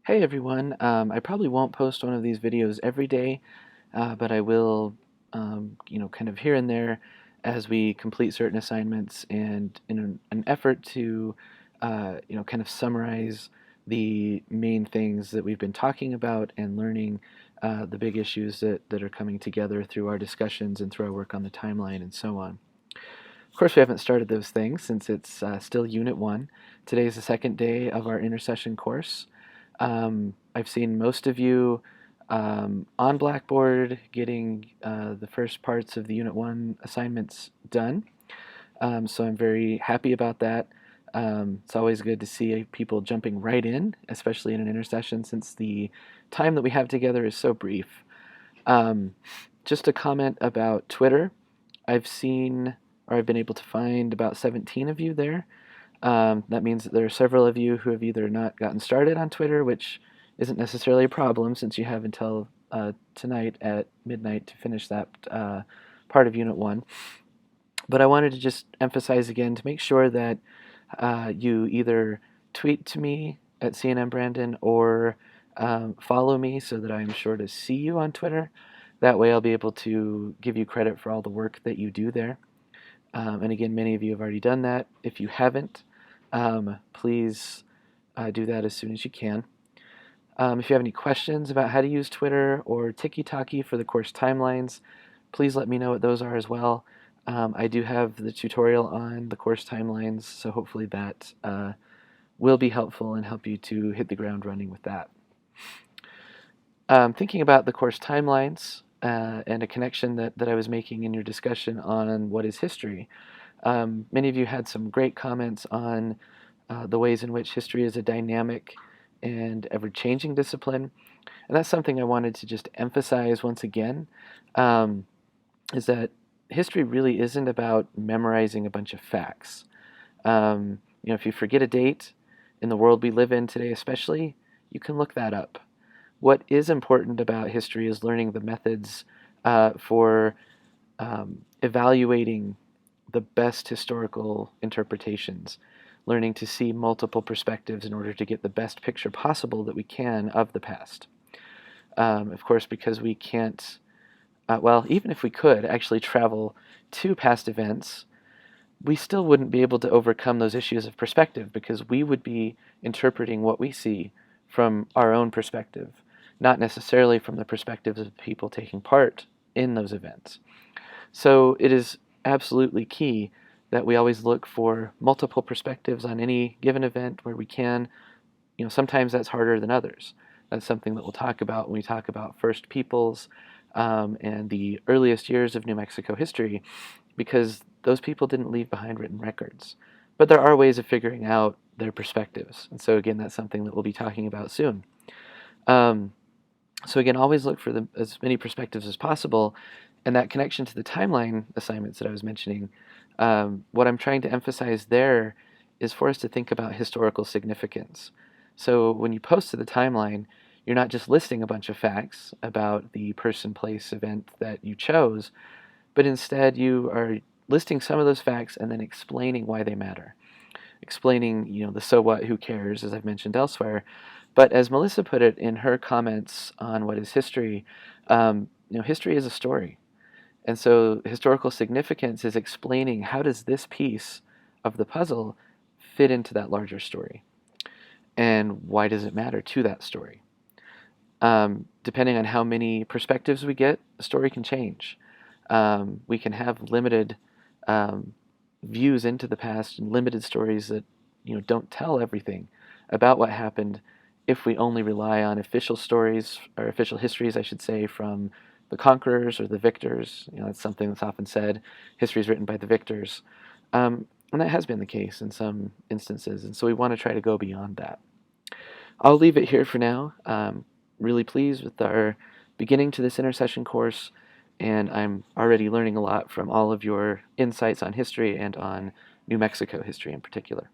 Hey everyone, I probably won't post one of these videos every day, but I will, kind of here and there as we complete certain assignments and in an effort to, kind of summarize the main things that we've been talking about and learning the big issues that are coming together through our discussions and through our work on the timeline and so on. Of course, we haven't started those things since it's still Unit 1. Today is the second day of our Intercession course. I've seen most of you on Blackboard getting the first parts of the Unit 1 assignments done, so I'm very happy about that. It's always good to see people jumping right in, especially in an intercession, since the time that we have together is so brief. Um, just a comment about Twitter. I've seen, or I've been able to find about 17 of you there. That means that there are several of you who have either not gotten started on Twitter, which isn't necessarily a problem since you have until tonight at midnight to finish that part of Unit 1. But I wanted to just emphasize again to make sure that you either tweet to me at CNN Brandon or follow me so that I'm sure to see you on Twitter. That way I'll be able to give you credit for all the work that you do there. And again, many of you have already done that. If you haven't, please do that as soon as you can. If you have any questions about how to use Twitter or Tiki-Taki for the course timelines, please let me know what those are as well. I do have the tutorial on the course timelines, so hopefully that will be helpful and help you to hit the ground running with that. Thinking about the course timelines and a connection that I was making in your discussion on what is history, many of you had some great comments on the ways in which history is a dynamic and ever-changing discipline. And that's something I wanted to just emphasize once again, is that history really isn't about memorizing a bunch of facts. If you forget a date in the world we live in today especially, you can look that up. What is important about history is learning the methods for evaluating the best historical interpretations, learning to see multiple perspectives in order to get the best picture possible that we can of the past. Of course, because we can't, even if we could actually travel to past events, we still wouldn't be able to overcome those issues of perspective because we would be interpreting what we see from our own perspective, not necessarily from the perspectives of people taking part in those events. So it is absolutely key that we always look for multiple perspectives on any given event where we can. Sometimes that's harder than others. That's something that we'll talk about when we talk about First Peoples and the earliest years of New Mexico history, because those people didn't leave behind written records. But there are ways of figuring out their perspectives. And so again, that's something that we'll be talking about soon. So again, always look for as many perspectives as possible. And that connection to the timeline assignments that I was mentioning, what I'm trying to emphasize there is for us to think about historical significance. So when you post to the timeline, you're not just listing a bunch of facts about the person, place, event that you chose, but instead you are listing some of those facts and then explaining why they matter. Explaining, the so what, who cares, as I've mentioned elsewhere. But as Melissa put it in her comments on what is history, history is a story. And so historical significance is explaining how does this piece of the puzzle fit into that larger story? And why does it matter to that story? Depending on how many perspectives we get, the story can change. We can have limited views into the past and limited stories that don't tell everything about what happened if we only rely on official stories, or official histories, I should say, from the conquerors or the victors. That's something that's often said. History is written by the victors. And that has been the case in some instances. And so we want to try to go beyond that. I'll leave it here for now. Really pleased with our beginning to this intercession course, and I'm already learning a lot from all of your insights on history and on New Mexico history in particular.